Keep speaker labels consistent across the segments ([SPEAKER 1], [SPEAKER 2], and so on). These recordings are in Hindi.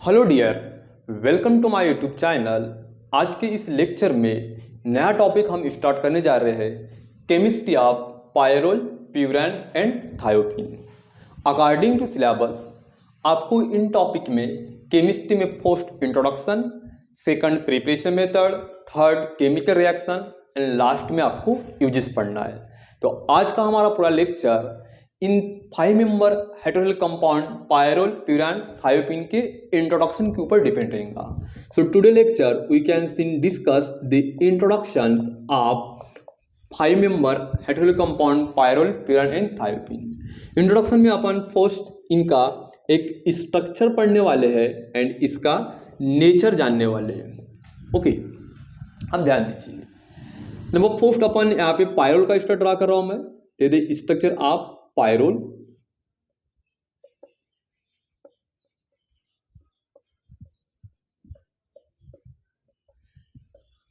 [SPEAKER 1] Hello dear, welcome to my YouTube channel. आज के इस लेक्चर में नया टॉपिक हम स्टार्ट करने जा रहे हैं, chemistry of pyrrole, furan and thiophene. According to syllabus आपको इन टॉपिक में केमिस्ट्री में first introduction, second preparation method, third chemical reaction and last में आपको यूजेस पढ़ना है। तो आज का हमारा पूरा लेक्चर इन 5 member heterogeneous compound pyrrole, furan, thiophene के इंट्रोडक्शन के ऊपर डिपेंड रहेगा। So today lecture we can seen discuss the introductions of 5 member heterogeneous compound pyrrole, furan and thiophene. Introduction में अपन फर्स्ट इनका एक स्ट्रक्चर पढ़ने वाले हैं एंड इसका नेचर जानने वाले हैं। ओके, अब ध्यान दीजिए। नंबर फर्स्ट अपन यहाँ पे पायरोल का स्ट्रक्चर ड्रा कर रहा हूं मैं। They they structure of pyrrole,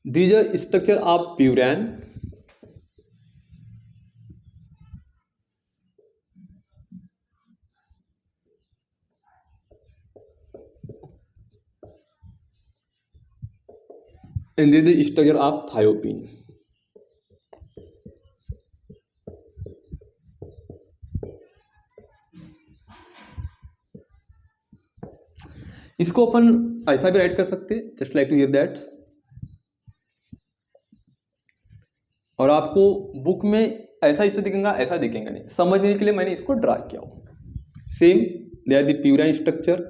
[SPEAKER 1] these are structure of प्यूरैन, and this is the structure of thiophene. इसको अपन ऐसा भी राइट कर सकते हैं, just like to here that. और आपको बुक में ऐसा इसको दिखेगा, ऐसा दिखेगा नहीं। समझने के लिए मैंने इसको ड्रा किया हूं। Same they are the furan structure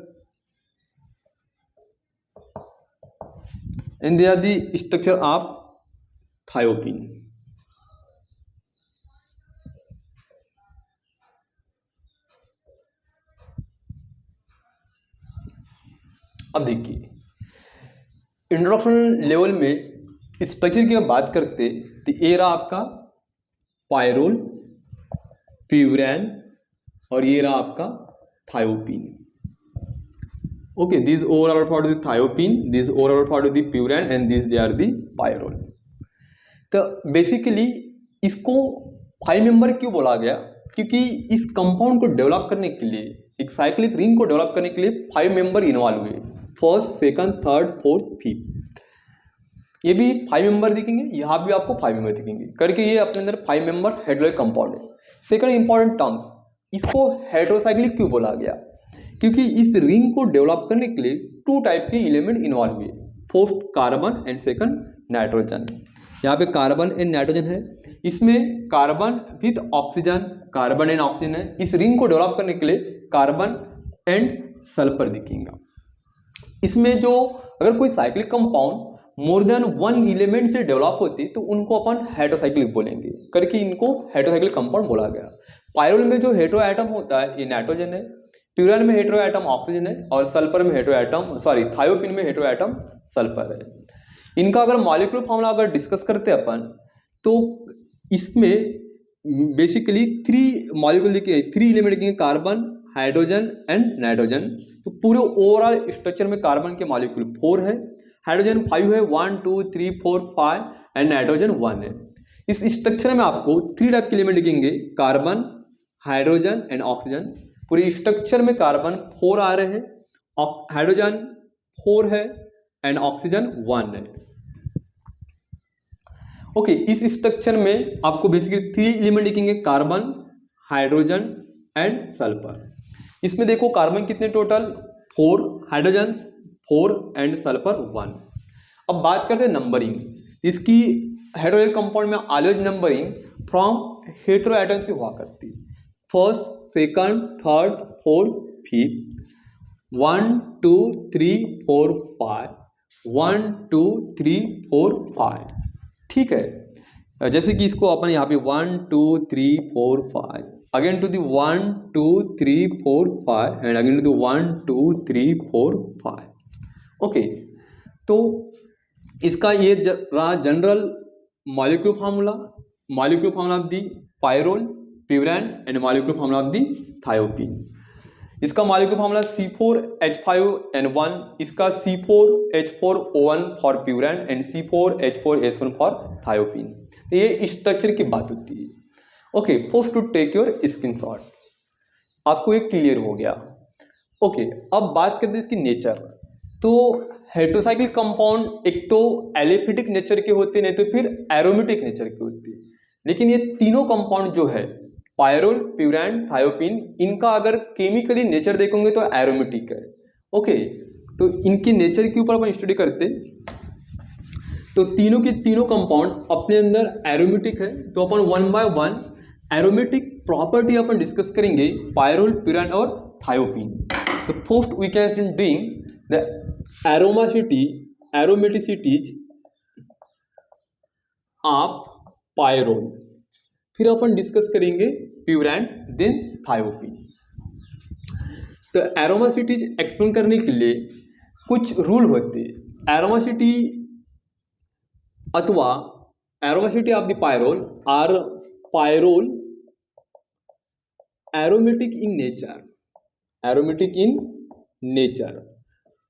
[SPEAKER 1] and they are the structure of thiophene. अब देखिए, इंट्रोडक्शन लेवल में स्ट्रक्चर की बात करते तो ये रहा आपका पायरोल, प्यूरैन और ये रहा आपका thiophene. Okay, this overall for the thiophene, this overall for the furan and this they are the pyrrole. तो बेसिकली इसको 5 मेंबर क्यों बोला गया? क्योंकि इस कंपाउंड को डेवलप करने के लिए, एक साइक्लिक रिंग को डेवलप करने के लिए 5 मेंबर इन्वॉल्व हुए। First, second, third, fourth, fifth. ये भी 5 मेंबर दिखेंगे, यहाँ भी आपको 5 मेंबर दिखेंगे करके ये अपने अंदर 5 मेंबर हेटेरोजेनस कंपाउंड है। सेकंड इंपॉर्टेंट टर्म्स, इसको हेटेरोसाइक्लिक क्यों बोला गया? क्योंकि इस रिंग को डेवलप करने के लिए 2 टाइप के एलिमेंट इन्वॉल्व हुए। First carbon and second nitrogen. यहाँ पे कार्बन एंड नाइट्रोजन है, इसमें carbon with oxygen, carbon and oxygen है। इस रिंग को डेवलप करने के लिए कार्बन एंड सल्फर दिखेगा। इसमें जो अगर कोई cyclic compound more than 1 element से डेवलप होती तो उनको अपन हेटेरोसाइक्लिक बोलेंगे करके इनको हेटेरोसाइक्लिक कंपाउंड बोला गया। पायरोल में जो हेटेरो एटम होता है ये नाइट्रोजन है, प्यूरैन में हेटेरो एटम ऑक्सीजन है और सल्फर में हेटेरो एटम थायोपीन में हेटेरो एटम सल्फर है। इनका अगर मॉलिक्यूलर फॉर्मूला अगर डिस्कस करते हैं अपन तो इसमें बेसिकली 3 मॉलिक्यूल दिखे, 3 एलिमेंट दिखेंगे, कार्बन, हाइड्रोजन एंड नाइट्रोजन। तो पूरे ओवरऑल स्ट्रक्चर में कार्बन के मॉलिक्यूल 4 है, हाइड्रोजन 5 है, 1 2 3 4 5 एंड नाइट्रोजन 1 है। इस स्ट्रक्चर में आपको 3 टाइप के एलिमेंट दिखेंगे, कार्बन, हाइड्रोजन एंड ऑक्सीजन। पूरे स्ट्रक्चर में कार्बन 4 आ रहे हैं, हाइड्रोजन 4 है एंड ऑक्सीजन 1 है। ओके, इस स्ट्रक्चर में आपको बेसिकली 3 एलिमेंट दिखेंगे, कार्बन, हाइड्रोजन एंड सल्फर। इसमें देखो कार्बन कितने टोटल 4, हाइड्रोजन 4 एंड सल्फर 1। अब बात करते हैं नंबरिंग। इसकी हेटेरोजेनस कंपाउंड में always numbering from hetero atom से हुआ करती। First, second, third, fourth, fifth, 1 2 3 4 5, 1 2 3 4 5। ठीक है, जैसे कि इसको अपन यहाँ पे 1 2 3 4 5, again to the 1 2 3 4 5 and again to the 1 2 3 4 5। Okay, तो इसका ये रहा general molecular formula of the pyrrole, furan and molecular formula of the thiophene. इसका मॉलिक्यूलर फार्मूला C4H5N1, इसका C4H4O1 for furan and C4H4S1 for thiophene. तो ये स्ट्रक्चर की बात होती है। Okay, first to take your screenshot. आपको ये क्लियर हो गया। ओके, अब बात करते हैं इसकी नेचर। तो हेटेरोसाइक्लिक कंपाउंड एक तो एलिफेटिक नेचर के होते हैं, नहीं तो फिर एरोमेटिक नेचर के होते हैं। लेकिन ये तीनों कंपाउंड जो है पायरोल, प्यूरैन, थायोपीन, इनका अगर केमिकली नेचर देखोगे तो एरोमेटिक है। ओके, तो इनकी नेचर के ऊपर अपन स्टडी करते, तो तीनों के तीनों कंपाउंड अपने अंदर एरोमेटिक है। तो अपन one by one aromatic property अपन डिस्कस करेंगे पायरोल, प्यूरैन और थायोपीन। तो first we can see doing the aromaticities of pyrrole, फिर अपन डिस्कस करेंगे प्यूरैन, देन थायोपीन। तो एरोमेटिसिटीज एक्सप्लेन करने के लिए कुछ रूल होते हैं। एरोमेटिसिटी अथवा aromaticity of the pyrrole are pyrrole aromatic in nature, aromatic in nature,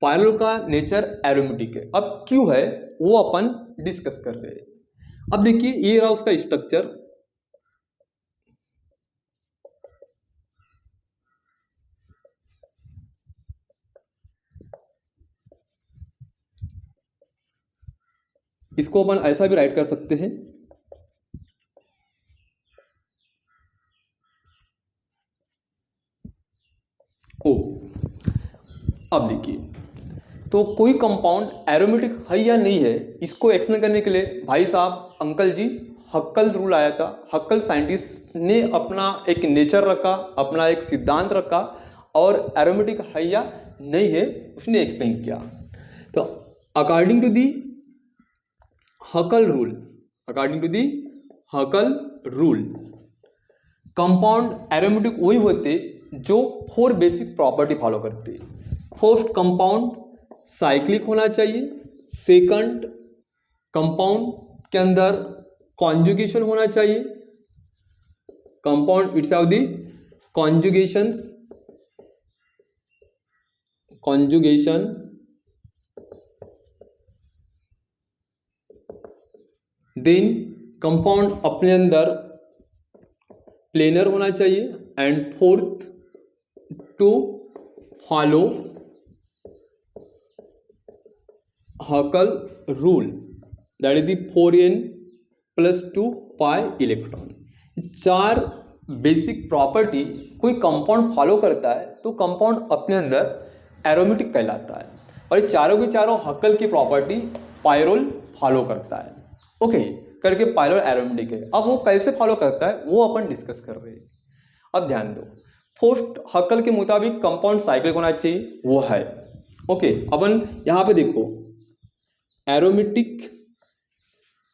[SPEAKER 1] pyrrole का नेचर एरोमेटिक है। अब क्यों है वो अपन डिस्कस कर रहे हैं। अब देखिए ये रहा उसका स्ट्रक्चर। इसको अपन ऐसा भी राइट कर सकते हैं, ओ। अब देखिए, तो कोई कंपाउंड एरोमेटिक है या नहीं है, इसको एक्सप्लेन करने के लिए भाई साहब अंकल जी हक्कल रूल आया था। हक्कल साइंटिस्ट ने अपना एक नेचर रखा, अपना एक सिद्धांत रखा, और एरोमेटिक है या नहीं है उसने एक्सप्लेन किया। तो according to the Huckel rule, according to the Huckel rule, compound aromatic वही होते जो 4 बेसिक प्रॉपर्टी फॉलो करते। फर्स्ट, कंपाउंड साइक्लिक होना चाहिए। सेकंड, कंपाउंड के अंदर कॉन्जुगेशन होना चाहिए, compound it's of the conjugations, conjugation. Then compound अपने अंदर प्लेनर होना चाहिए। And fourth, to follow Huckel rule, that is the 4n+2 pi electron. 4 basic property कोई कंपाउंड फॉलो करता है तो कंपाउंड अपने अंदर एरोमेटिक कहलाता है। और ये चारों के चारों हक्कल की प्रॉपर्टी पायरोल फॉलो करता है। ओके, करके पायरोल एरोमेटिक है। अब वो कैसे फॉलो करता है वो अपन डिस्कस कर रहे हैं। अब ध्यान दो, फर्स्ट हक्कल के मुताबिक कंपाउंड साइक्लिक होना चाहिए, वो है। ओके, अपन यहाँ पे देखो aromatic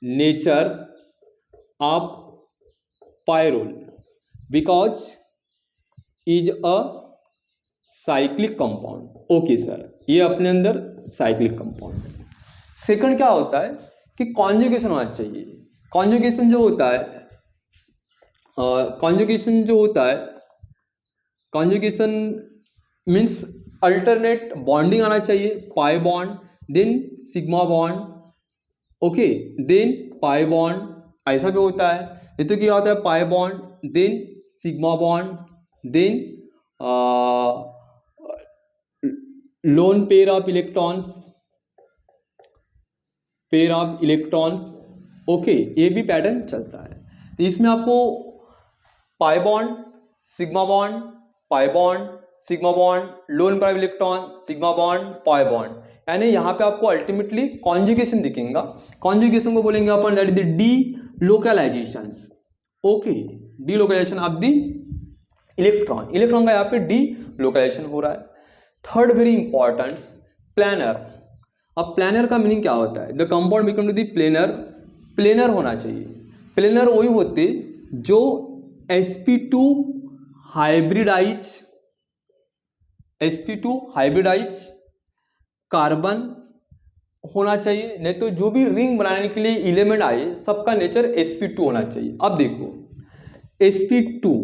[SPEAKER 1] nature of pyrrole because is a cyclic compound. Okay sir, ये अपने अंदर साइक्लिक कंपाउंड है। सेकंड क्या होता है कि कॉन्जुगेशन होना चाहिए। कॉन्जुगेशन जो होता है, कॉन्जुगेशन मीन्स अल्टरनेट बॉन्डिंग आना चाहिए, pi bond then sigma bond, okay, then pi bond, ऐसा भी होता है। ये तो क्या होता है, pi bond then sigma bond then lone pair of electrons, pair of electrons. Okay, ये भी पैटर्न चलता है। तो इसमें आपको pi bond, sigma bond, pi bond, sigma bond, lone pair of electron, sigma bond, pi bond, यानी यहाँ पे आपको अल्टीमेटली कॉन्जुगेशन दिखेगा। कॉन्जुगेशन को बोलेंगे अपन that is the delocalisations. Okay, delocalisation of the electron, electron का यहाँ पे डी लोकलाइजेशन हो रहा है। Third very important, planar. अब प्लेनर का मीनिंग क्या होता है, the compound become to the planar, planar होना चाहिए। प्लेनर वही होते जो sp2 hybridise, sp2 hybridise carbon होना चाहिए, नहीं तो जो भी रिंग बनाने के लिए एलिमेंट आए सबका नेचर sp2 होना चाहिए। अब देखो sp2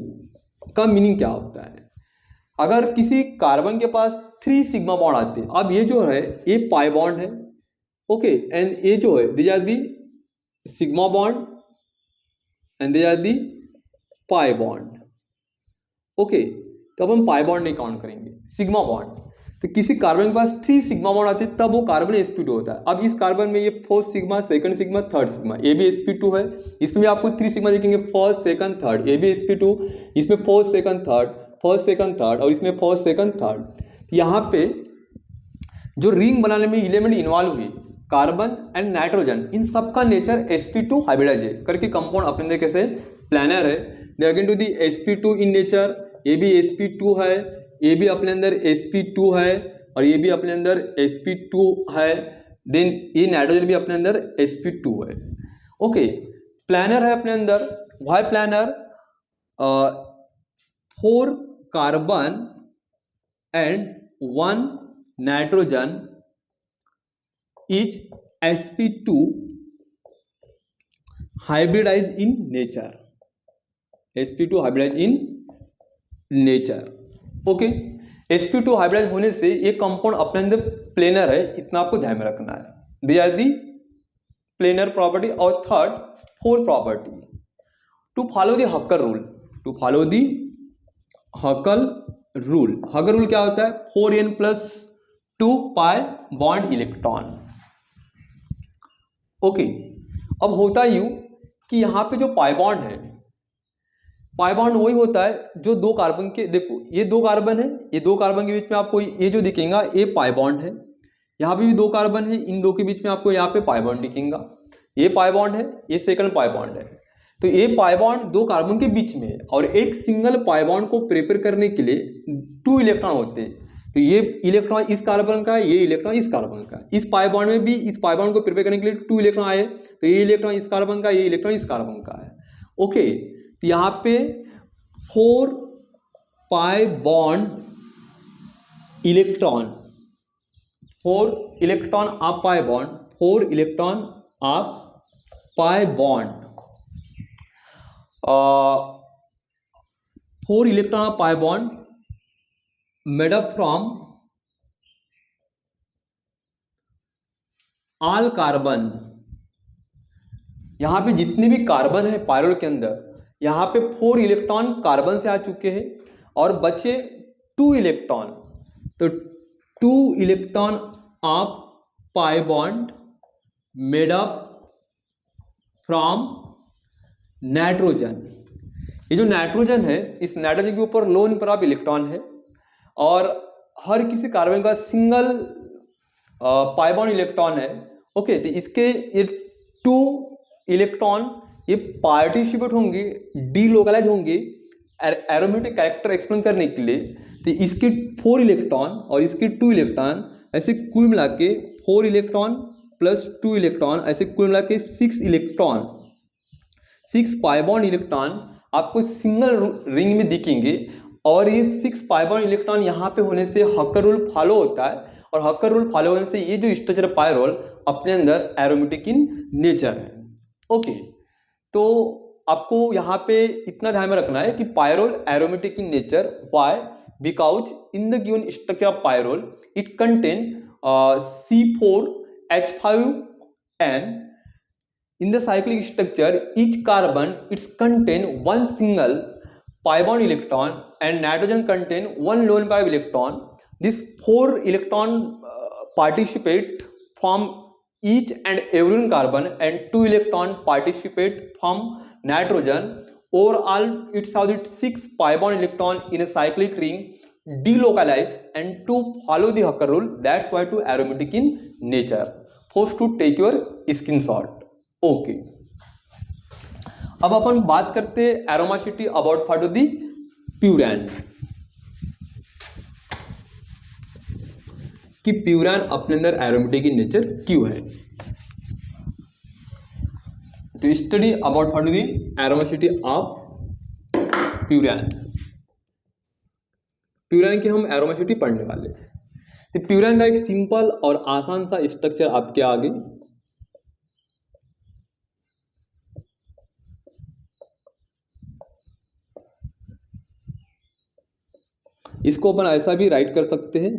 [SPEAKER 1] का मीनिंग क्या होता है, अगर किसी कार्बन के पास 3 सिग्मा बॉन्ड आते हैं, अब ये जो है ये पाई बॉन्ड है, ओके, एंड ये जो है these are the sigma bond and these are the pi bond. Okay, तो अब हम पाई बॉन्ड नहीं काउंट करेंगे, सिग्मा बॉन्ड। तो किसी कार्बन के पास 3 सिग्मा बॉन्ड आते हैं तब वो कार्बन sp2 होता है। अब इस कार्बन में ये first sigma, second sigma, third sigma, ये भी sp2 है। इसमें भी आपको 3 सिग्मा देखेंगे, फर्स्ट सेकंड थर्ड, ये भी sp2, इसमें first second third, first second third, और इसमें फर्स्ट सेकंड थर्ड। यहाँ पे जो रिंग बनाने में एलिमेंट इन्वॉल्व हुई, कार्बन एंड नाइट्रोजन, इन सब का नेचर sp2 हाइब्रिडाइज है करके कंपाउंड अपने अंदर कैसे प्लानर है। They again to the sp2 in nature, ये भी sp2 है, ये भी अपने अंदर sp2 है, और ये भी अपने अंदर sp2 है। देन ये नाइट्रोजन भी अपने अंदर sp2 है। ओके, प्लानर है अपने अंदर, why planar, 4 carbon and 1 nitrogen is sp2 hybridize in nature, sp2 hybridize in nature. Okay, sp2 hybridize होने से ये कंपाउंड अपने अंदर प्लेनर है, इतना आपको ध्यान में रखना है। They are the planar property. और third, fourth property, to follow the Huckel rule, to follow the Huckel rule. Huckel rule क्या होता है? 4n+2 pi bond electron. Okay, अब होता यूं कि यहां पे जो पाई बॉन्ड है, पाई बॉन्ड वही होता है जो 2 कार्बन के, देखो ये 2 कार्बन है, ये 2 कार्बन के बीच में आपको ये जो दिखेगा ये पाई बॉन्ड है। यहाँ पे भी 2 कार्बन है, इन 2 के बीच में आपको यहाँ पे पाई बॉन्ड दिखेगा, ये पाई बॉन्ड है, ये सेकंड पाई बॉन्ड है। तो ये पाई बॉन्ड 2 कार्बन के बीच में है, और एक सिंगल पाई बॉन्ड को प्रिपेयर करने के लिए 2 इलेक्ट्रॉन होते हैं। तो ये इलेक्ट्रॉन इस कार्बन का है, ये इलेक्ट्रॉन इस कार्बन का है। इस पाई बॉन्ड में भी इस पाई बॉन्ड को प्रिपेयर करने के लिए 2 इलेक्ट्रॉन आए, तो ये इलेक्ट्रॉन इस कार्बन का, ये इलेक्ट्रॉन इस कार्बन का है। ओके, तो यहाँ पे 4 pi bond electron, 4 electron of pi bond, 4 electron of pi bond, 4 electron of pi bond made up from all carbon. यहां पे जितने भी कार्बन है पायरोल के अंदर, यहाँ पे 4 इलेक्ट्रॉन कार्बन से आ चुके हैं और बचे 2 इलेक्ट्रॉन। तो 2 electron of pi bond made up from nitrogen. ये जो नाइट्रोजन है, इस नाइट्रोजन के ऊपर लोन पर आप इलेक्ट्रॉन है, और हर किसी कार्बन का सिंगल पाई बॉन्ड इलेक्ट्रॉन है। ओके, तो इसके ये 2 इलेक्ट्रॉन ये पार्टिसिपेट होंगे, डीलोकलाइज होंगे एरोमेटिक कैरेक्टर एक्सप्लेन करने के लिए। तो इसके 4 इलेक्ट्रॉन और इसके 2 इलेक्ट्रॉन ऐसे कुल मिला के 4 इलेक्ट्रॉन प्लस 2 इलेक्ट्रॉन ऐसे कुल मिला के 6 इलेक्ट्रॉन, 6 पाई बॉन्ड इलेक्ट्रॉन आपको सिंगल रिंग में दिखेंगे। और ये 6 पाई बॉन्ड इलेक्ट्रॉन यहाँ पे होने से हक्कर रूल फॉलो होता है, और हक्कर रूल फॉलो होने से ये जो स्ट्रक्चर पायरोल अपने अंदर एरोमेटिक इन नेचर है। ओके, तो आपको यहाँ पे इतना ध्यान में रखना है कि pyrrole aromatic in nature. Why? Because in the given structure of pyrrole it contain C4H5N. In the cyclic structure, each carbon it's contain one single pi bond electron and nitrogen contain one lone pair of electron. These 4 electron participate from each and every carbon, and 2 electron participate from nitrogen. Overall, it's how it 6 pi bond electron in a cyclic ring delocalized, and to follow the Hooker rule, that's why to aromatic in nature. First to take your screenshot. Okay, अब अपन बात करते हैं एरोमासिटी अबाउट फॉर दी प्यूरैन, कि प्यूरैन अपने अंदर एरोमेटिक इन नेचर क्यों है। तो study about for the aromaticity of furan. Furan की हम एरोमासिटी पढ़ने वाले हैं। तो प्यूरैन का एक सिंपल और आसान सा स्ट्रक्चर आपके आगे, इसको अपन ऐसा भी राइट कर सकते हैं।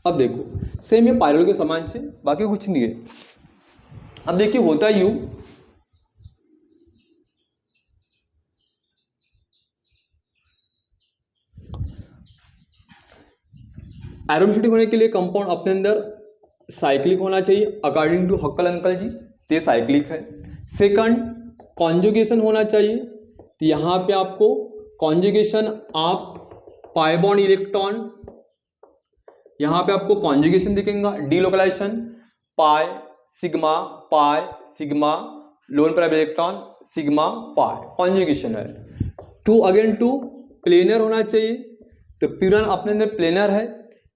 [SPEAKER 1] अब देखो सेम ये पायरोल के समान से, बाकी कुछ नहीं है। अब देखिए होता यूं एरोमेटिक होने के लिए कंपाउंड अपने अंदर साइक्लिक होना चाहिए अकॉर्डिंग टू हक्कल अंकल जी, तो ये साइक्लिक है। सेकंड, कॉन्जुगेशन होना चाहिए, तो यहाँ पे आपको conjugation of pi bond electron, यहाँ पे आपको कॉन्जुगेशन दिखेगा, delocalisation pi sigma loan pair electron sigma pi, conjugation है। टू प्लेनर होना चाहिए, तो प्यूरान अपने अंदर प्लेनर है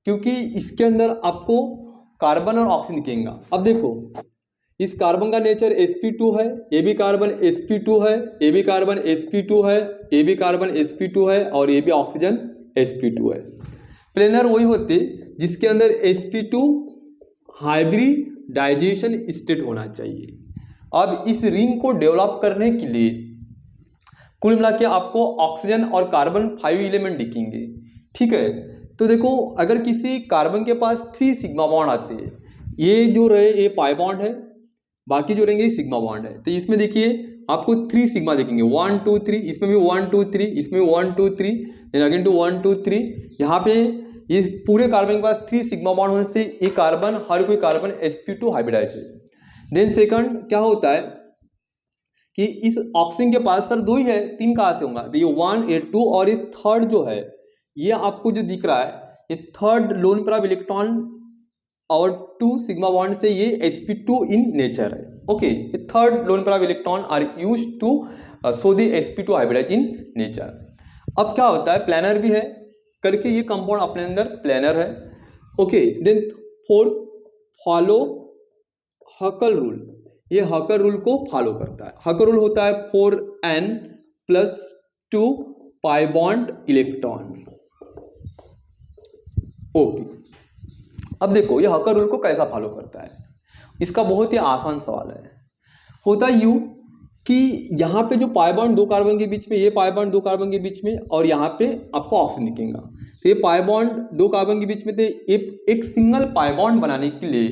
[SPEAKER 1] क्योंकि इसके अंदर आपको कार्बन और ऑक्सीजन दिखेगा। अब देखो इस कार्बन का नेचर sp2 है, ये भी कार्बन sp2 है, ये भी कार्बन sp2 है, ये भी कार्बन sp2 है और ये भी ऑक्सीजन sp2 है। प्लेनर वही होते जिसके अंदर sp2 हाइब्रिडाइजेशन स्टेट होना चाहिए। अब इस रिंग को डेवलप करने के लिए कुल मिला के आपको ऑक्सीजन और कार्बन 5 एलिमेंट दिखेंगे, ठीक है। तो देखो अगर किसी कार्बन के पास 3 सिग्मा बॉन्ड आते हैं, ये जो रहे ये पाई बॉन्ड है, बाकी जो रहेंगे सिग्मा बॉन्ड है, तो इसमें देखिए आपको 3 सिग्मा देखेंगे, 1 2 3, इसमें भी 1 2 3, इसमें भी 1 2 3, देन अगेन टू 1 2 3। यहाँ पे ये पूरे कार्बन के पास 3 सिग्मा बॉन्ड होने से ये कार्बन हर कोई कार्बन sp2 हाइब्रिडाइज है। देन सेकंड क्या होता है कि इस ऑक्सीजन के पास सर 2 ही है, 3 कहाँ से होगा, तो ये 1 ये 2 और ये थर्ड जो है ये आपको जो दिख रहा है ये थर्ड लोन पर इलेक्ट्रॉन और 2 सिग्मा बॉन्ड से ये sp2 इन नेचर है। ओके, ये third lone pair electron are use to so the sp2 hybridize in nature. अब क्या होता है प्लानर भी है करके ये कंपाउंड अपने अंदर प्लानर है। Okay, then fourth follow Huckel rule, ये हकल रूल को फॉलो करता है। हकल रूल होता है 4n+2 pi bond electron. Okay, अब देखो ये हकल रूल को कैसा फॉलो करता है, इसका बहुत ही आसान सवाल है। होता यूं कि यहाँ पे जो पाई बॉन्ड 2 कार्बन के बीच में, ये पाई बॉन्ड 2 कार्बन के बीच में और यहाँ पे आपको ऑक्सीजन दिखेगा, तो ये पाई बॉन्ड 2 कार्बन के बीच में थे, एक सिंगल पाई बॉन्ड बनाने के लिए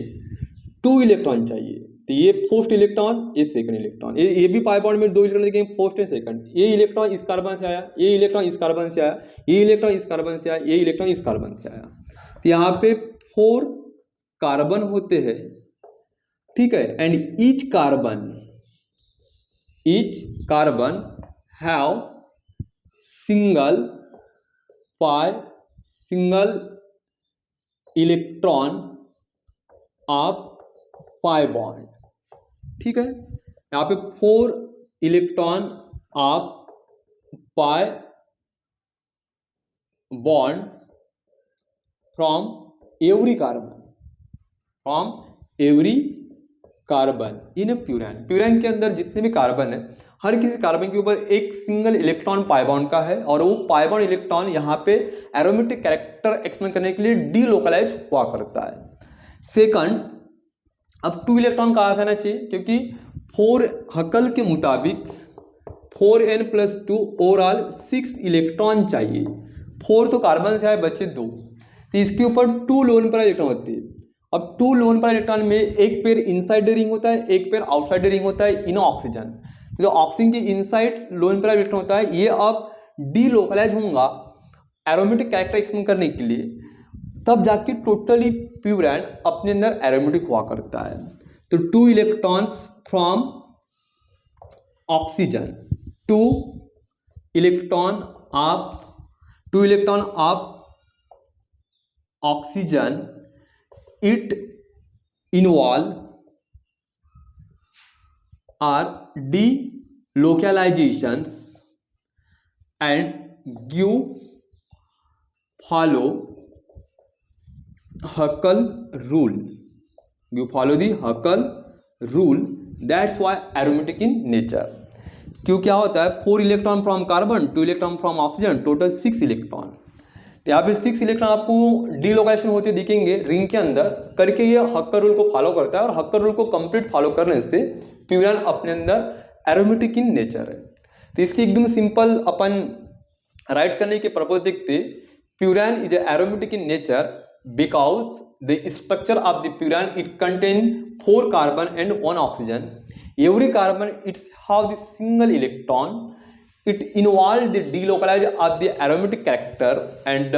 [SPEAKER 1] 2 इलेक्ट्रॉन चाहिए, तो ये फर्स्ट इलेक्ट्रॉन ये सेकंड इलेक्ट्रॉन, ये भी पाई बॉन्ड में 2 इलेक्ट्रॉन दिखेंगे, फर्स्ट एंड सेकंड। ये इलेक्ट्रॉन इस कार्बन से आया, ये इलेक्ट्रॉन इस कार्बन से आया, ये इलेक्ट्रॉन इस कार्बन से आया, ये इलेक्ट्रॉन इस कार्बन से आया, तो यहाँ पे 4 कार्बन होते हैं, ठीक है। And each carbon have single electron of pi bond, ठीक है। यहाँ पे 4 electron of pi bond from every carbon in furan. Furan के अंदर जितने भी कार्बन है, हर किसी कार्बन के ऊपर एक सिंगल इलेक्ट्रॉन पाई बॉन्ड का है और वो पाई बॉन्ड इलेक्ट्रॉन यहाँ पे एरोमेटिक कैरेक्टर एक्सप्लेन करने के लिए डीलोकलाइज हुआ करता है। सेकंड, अब 2 इलेक्ट्रॉन कहाँ से आना चाहिए, क्योंकि 4 हकल के मुताबिक 4n+2 ओवरऑल 6 इलेक्ट्रॉन चाहिए। 4 तो कार्बन से आए, बचे 2, तो इसके ऊपर 2 लोन पर इलेक्ट्रॉन होते हैं। अब 2 लोन पर इलेक्ट्रॉन में एक पेयर इनसाइड द रिंग होता है, एक पेयर आउटसाइड द रिंग होता है इन ऑक्सीजन। जो ऑक्सीजन के इनसाइड लोन पर इलेक्ट्रॉन होता है, ये अब डीलोकलाइज होगा एरोमेटिक कैरेक्टर एक्सप्लेन करने के लिए, तब जाके टोटली प्यूरान अपने अंदर एरोमेटिक हुआ करता है। तो 2 electrons from oxygen, 2 electron of oxygen, it involve are delocalizations and follow Huckel rule. You follow the Huckel rule. That's why aromatic in nature. क्यों क्या होता है 4 electron from carbon, 2 electron from oxygen, total 6 electron. यहाँ पे 6 इलेक्ट्रॉन आपको डीलोकेशन होते दिखेंगे रिंग के अंदर करके, ये हक्कर रूल को फॉलो करता है और हक्कर रूल को कंप्लीट फॉलो करने से प्यूरान अपने अंदर एरोमेटिक इन नेचर है। तो इसकी एकदम सिंपल अपन राइट करने के पर्पज देखते, furan is aromatic in nature because the structure of the furan it contain 4 carbon and 1 oxygen. Every carbon it's have the single electron. It involved the delocalize of the aromatic character and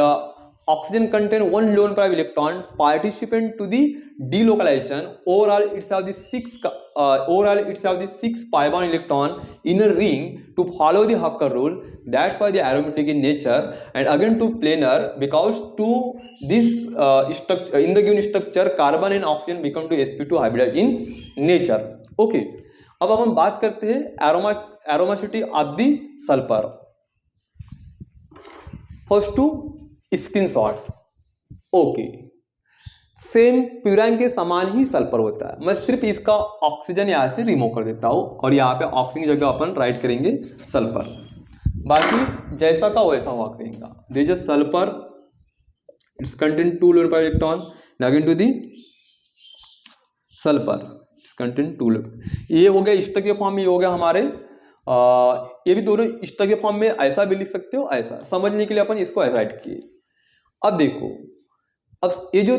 [SPEAKER 1] oxygen contain one lone pair of electron participant to the delocalization. Overall it's have the six pi bond electron in a ring to follow the Hucker rule. That's why they are aromatic in nature. And again to planar, because to this structure, in the given structure carbon and oxygen become to sp2 hybrid in nature. Okay, अब हम बात करते हैं aromaticity of the sulfur. First to screenshot. Okay, same furan के समान ही सल्फर होता है. मैं सिर्फ इसका ऑक्सीजन यहां से रिमूव कर देता हूं और यहाँ पे ऑक्सीजन की जगह अपन राइट करेंगे सल्फर. बाकी जैसा का वैसा हुआ करेगा. This is sulphur, it's contain 2 lone pair electron. Again to the sulphur, it's contain 2 lone. ये हो गया स्ट्रक्चर फॉर्म में, ये हो गया हमारे ये भी दोनों स्ट्रक्चर फॉर्म में ऐसा भी लिख सकते हो, ऐसा समझने के लिए अपन इसको ऐसा राइट किए. अब देखो, अब ये जो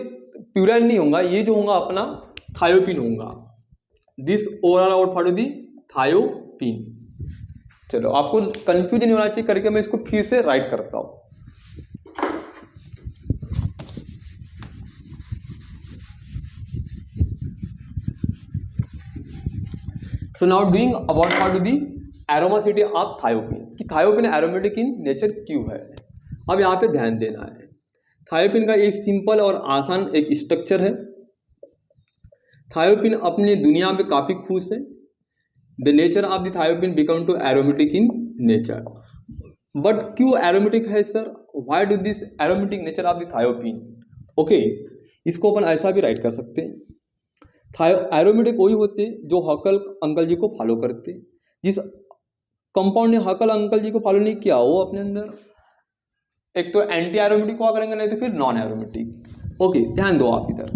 [SPEAKER 1] प्यूरान नहीं होगा, ये जो होगा अपना थायोपिन होगा. This overall out part of the thiophene. चलो, आपको कंफ्यूजन नहीं होना चाहिए करके मैं इसको फिर से राइट करता हूं. So now doing about part of the aromaticity of thiophene, कि थायोपिन एरोमेटिक इन नेचर क्यों है. अब यहाँ पे ध्यान देना है, थायोपिन का एक सिंपल और आसान एक स्ट्रक्चर है. थायोपिन अपनी दुनिया में काफ़ी खुश है. The nature of the thiophene become to aromatic in nature. But क्यों एरोमेटिक है sir, why do this aromatic nature of the thiophene. Okay, इसको अपन ऐसा भी राइट कर सकते हैं. एरोमेटिक वही होते जो हकल अंकल जी को फॉलो करते. जिस कंपाउंड ने हकल अंकल जी को फॉलो नहीं किया, वो अपने अंदर एक तो एंटी एरोमेटिक हुआ करेंगे, नहीं तो फिर नॉन एरोमेटिक. ओके, ध्यान दो आप इधर.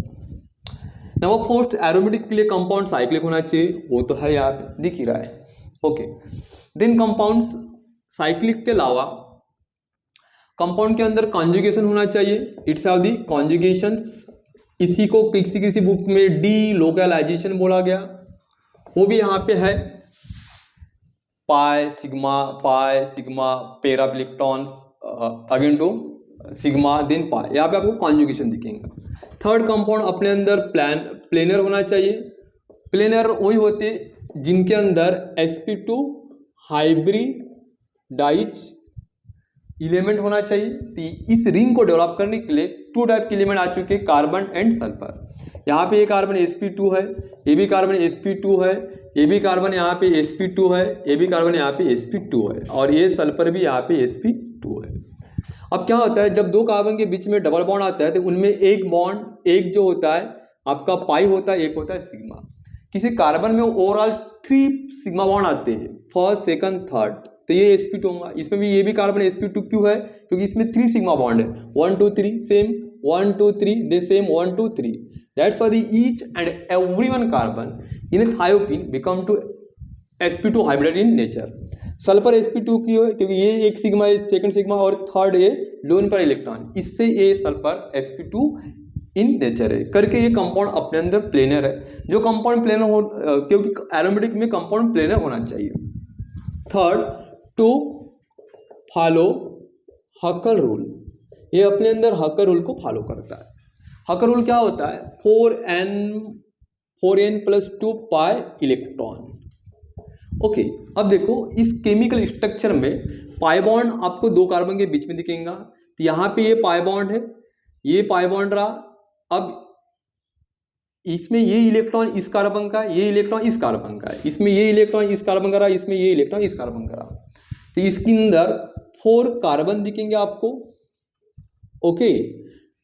[SPEAKER 1] नंबर फर्स्ट, एरोमेटिक के लिए कंपाउंड साइक्लिक होना चाहिए, वो तो है यहाँ पे दिख ही रहा है. ओके, देन कंपाउंड्स साइक्लिक के अलावा कंपाउंड के अंदर कॉन्जुगेशन होना चाहिए. It's have the conjugations. इसी को किसी किसी बुक में डी लोकलाइजेशन बोला गया, वो भी यहाँ पे है. Pi sigma pair of electrons again to sigma then pi. यहाँ पे आपको कॉन्जुगेशन दिखेगा. थर्ड कंपाउंड अपने अंदर प्लेनर होना चाहिए. प्लेनर वही होते जिनके अंदर sp2 हाइब्रिडाइज एलिमेंट होना चाहिए. तो इस रिंग को डेवलप करने के लिए 2 टाइप के एलिमेंट आ चुके हैं, कार्बन एंड सल्फर. यहाँ पे ये कार्बन sp2 है, ये भी कार्बन sp2 है, ये भी कार्बन यहाँ पे sp2 है, ये भी कार्बन यहाँ पे sp2 है, और ये सल्फर भी यहाँ पे sp2 है. अब क्या होता है, जब दो कार्बन के बीच में डबल बॉन्ड आता है तो उनमें एक बॉन्ड, एक जो होता है आपका पाई होता है, एक होता है सिग्मा. किसी कार्बन में ओवरऑल 3 सिग्मा बॉन्ड आते हैं, फर्स्ट सेकंड थर्ड. तो ये sp2 होगा. इसमें भी ये भी कार्बन sp2 क्यों है, क्योंकि इसमें 3 सिग्मा बॉन्ड है. 1 2 3 same, 1 2 3 they same, 1 2 3. That's why the each and every one carbon in a thiopene become to sp2 hybrid in nature. Sulphur sp2 क्यों है, क्योंकि ये एक सिग्मा है, सेकंड सिग्मा और थर्ड ये लोन पर इलेक्ट्रॉन, इससे ये सल्फर sp2 इन नेचर है करके ये कंपाउंड अपने अंदर प्लेनर है. जो कंपाउंड प्लेनर हो, क्योंकि एरोमेटिक में कंपाउंड प्लेनर होना चाहिए. Third, to follow Huckel rule. ये अपने अंदर हकर रूल को फॉलो करता है. हकर रूल क्या होता है, 4n + 2 पाई इलेक्ट्रॉन. ओके, अब देखो इस केमिकल स्ट्रक्चर में पाई बॉन्ड आपको 2 कार्बन के बीच में दिखेगा. तो यहाँ पे ये पाई बॉन्ड है, ये पाई बॉन्ड रहा. अब इसमें ये इलेक्ट्रॉन इस कार्बन का, ये इलेक्ट्रॉन इस कार्बन का है, इसमें ये इलेक्ट्रॉन इस कार्बन का रहा, इसमें ये इलेक्ट्रॉन इस कार्बन का रहा. तो इसके अंदर 4 कार्बन दिखेंगे आपको. Okay,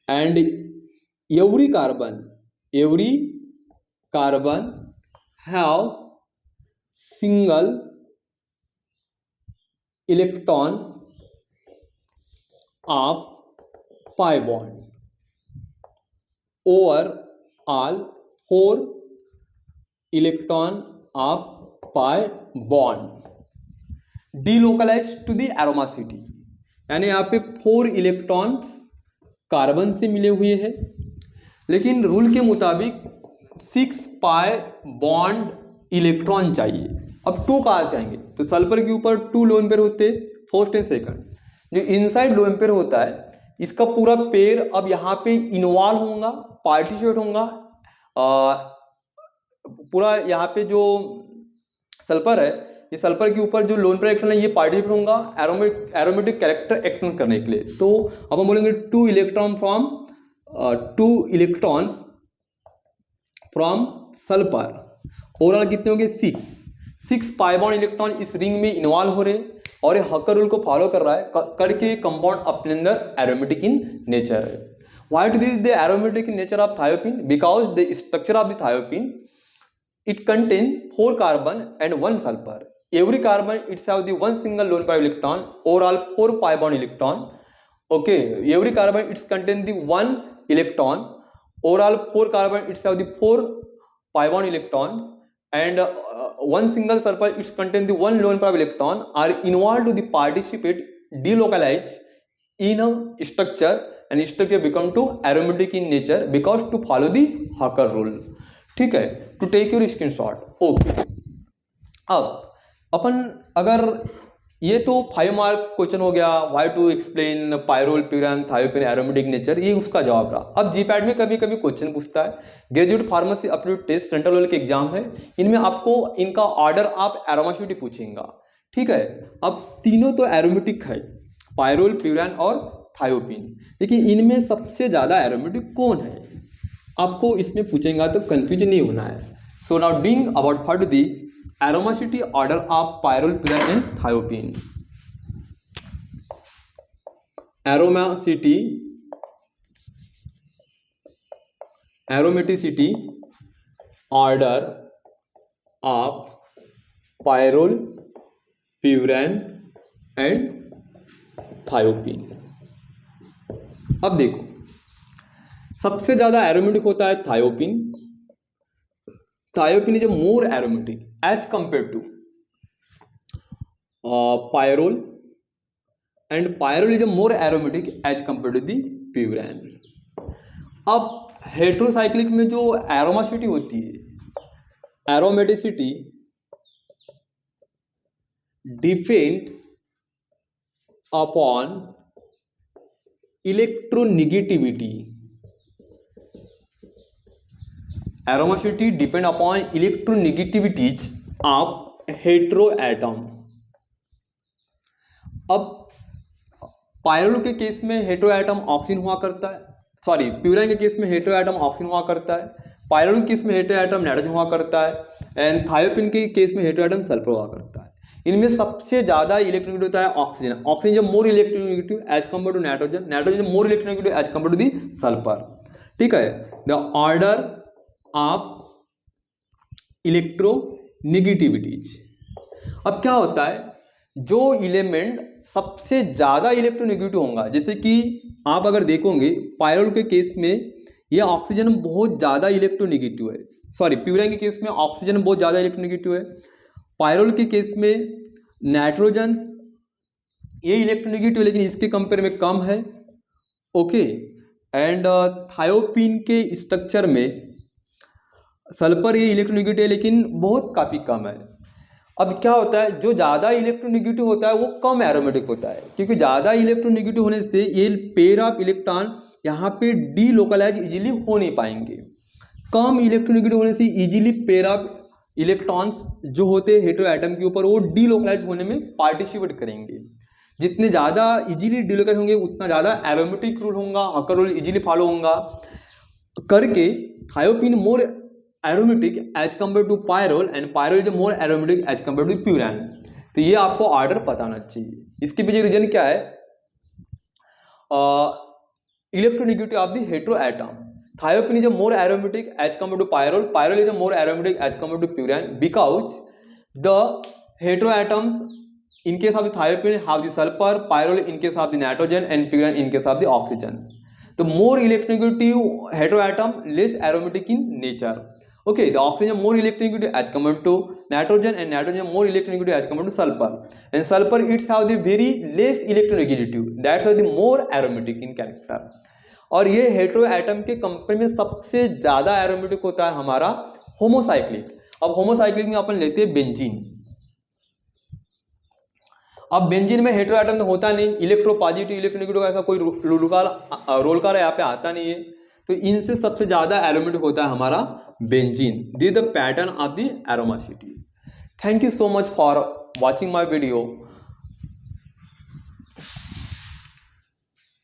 [SPEAKER 1] and every carbon have single electron of pi bond. Overall 4 electron of pi bond delocalized to the aromaticity. यानी यहाँ पे 4 इलेक्ट्रॉन्स कार्बन से मिले हुए हैं, लेकिन रूल के मुताबिक 6 पाई बॉन्ड इलेक्ट्रॉन चाहिए. अब 2 कहाँ से आएंगे, तो सल्फर के ऊपर 2 लोन पेयर होते हैं, फर्स्ट एंड सेकंड. जो इनसाइड लोन पेयर होता है इसका पूरा पेयर अब यहाँ पे इन्वॉल्व होगा, पार्टिसिपेट होगा, पूरा यहाँ पे जो सल्फर है, ये सल्फर के ऊपर जो लोन पेयर इलेक्ट्रॉन है ये पार्टिसिपेट होगा एरोमेटिक कैरेक्टर एक्सप्लेन करने के लिए। तो अब हम बोलेंगे 2 इलेक्ट्रॉन्स फ्रॉम सल्फर, ओवरऑल कितने होंगे 6 पाई बॉन्ड इलेक्ट्रॉन इस रिंग में इन्वॉल्व हो रहे और ये हकर रूल को फॉलो कर रहा है करके कंपाउंड अपने अंदर एरोमेटिक इन नेचर है। Why it is the aromatic in nature of thiophene? Because the structure of the thiophene, it contains 4 carbon and 1 sulfur. Every carbon it have the one single lone pair electron, overall 4 pi bond electron. Okay, every carbon it contains the 1 electron, overall 4 carbon it have the 4 pi bond electrons, and one single sulfur it contains the 1 lone pair electron are involved to the participate delocalize in a structure, and structure become to aromatic in nature because to follow the Hacker rule. ठीक है, to take your screenshot. Okay, अब अपन अगर ये तो 5 मार्क क्वेश्चन हो गया, why to explain pyrrole furan thiophene aromatic nature, ये उसका जवाब रहा। अब जीपैट में कभी कभी क्वेश्चन पूछता है, graduate pharmacy aptitude test central level के एग्जाम है, इनमें आपको इनका ऑर्डर आप एरोमेटिक पूछेंगे। ठीक है, अब तीनों तो एरोमेटिक है, पायरोल प्यूरान और थायोपीन, लेकिन इनमें सबसे ज्यादा एरोमेटिक कौन है आपको इसमें पूछेंगे तो कंफ्यूजन नहीं होना है। So now doing about for the aromaticity order of pyrrole furan and thiophene. Aromaticity order of pyrrole furan and thiophene. अब देखो, सबसे ज्यादा एरोमेटिक होता है thiophene. Thiophene is more aromatic as compare to pyrrole, and pyrrole is more aromatic as compare to the furan. अब हेट्रोसाइक्लिक में जो एरोमेटिसिटी होती है, aromaticity depends upon electronegativity. Aromaticity depend upon electronegativities of hetero atom. अब पायरोल के केस में हेट्रो एटम ऑक्सीजन हुआ करता है, सॉरी प्यूरान के केस में हेट्रो एटम ऑक्सीजन हुआ करता है, पायरोल के केस में हेट्रो एटम नाइट्रोजन हुआ करता है, एंड थायोपीन के केस में हेट्रो एटम सल्फर हुआ करता है। इनमें सबसे ज्यादा इलेक्ट्रोनेगेटिव होता है oxygen. Oxygen more electronegative as compare to nitrogen, nitrogen more electronegative as compare to the sulphur. ठीक है, द ऑर्डर ऑफ इलेक्ट्रोनेगेटिविटीज। अब क्या होता है, जो एलिमेंट सबसे ज्यादा इलेक्ट्रोनेगेटिव होगा, जैसे कि आप अगर देखोगे पायरोल के केस में यह ऑक्सीजन बहुत ज्यादा इलेक्ट्रोनेगेटिव है, सॉरी प्यूरान के केस में ऑक्सीजन बहुत ज्यादा इलेक्ट्रोनेगेटिव है, पायरोल के केस में नाइट्रोजन ये इलेक्ट्रोनेगेटिव लेकिन इसके कंपेयर में कम है। ओके, एंड थायोपीन के स्ट्रक्चर में सल्फर ये इलेक्ट्रोनेगेटिव है लेकिन बहुत काफ़ी कम है। अब क्या होता है, जो ज़्यादा इलेक्ट्रोनेगेटिव होता है वो कम एरोमेटिक होता है, क्योंकि ज़्यादा इलेक्ट्रोनेगेटिव होने से ये पेयर ऑफ इलेक्ट्रॉन यहाँ पे डीलोकलाइज इजीली हो नहीं पाएंगे। कम इलेक्ट्रोनेगेटिव होने से इजीली पेयर ऑफ इलेक्ट्रॉन्स जो होते हैं हेट्रो एटम के ऊपर वो डीलोकलाइज होने में पार्टिसिपेट करेंगे। जितने ज़्यादा इजीली डीलोकलाइज होंगे उतना ज़्यादा एरोमेटिक रूल होगा, हकर रूल इजीली फॉलो होगा करके thiophene more aromatic as compare to pyrrole, and pyrrole is more aromatic as compare to furan. तो ये आपको ऑर्डर पता होना चाहिए। इसके पीछे रीजन क्या है, electronegative of the hetero atom. Thiopene is a more aromatic as compared to pyrrole. Pyrrole is a more aromatic as compared to purine because the heteroatoms in case of the thiopene have the sulfur, pyrrole in case of the nitrogen, and purine in case of the oxygen. The more electronegative heteroatom, less aromatic in nature. Okay, the oxygen more electronegative as compared to nitrogen, and nitrogen more electronegative as compared to sulfur. And sulfur it's have the very less electronegative. That's why the more aromatic in character. और ये हेट्रो एटम के कंपेयर में सबसे ज्यादा एरोमेटिक होता है हमारा होमोसाइक्लिक। अब होमोसाइक्लिक में अपन लेते हैं बेंजीन। अब बेंजीन में हेटेरो एटम तो होता नहीं, इलेक्ट्रो पॉजिटिव इलेक्ट्रोनेगेटिव ऐसा कोई रोल का यहाँ पे आता नहीं है। तो इनसे सबसे ज़्यादा एरोमेटिक होता है हमारा benzene. This the pattern of the aromaticity. Thank you so much for watching my video.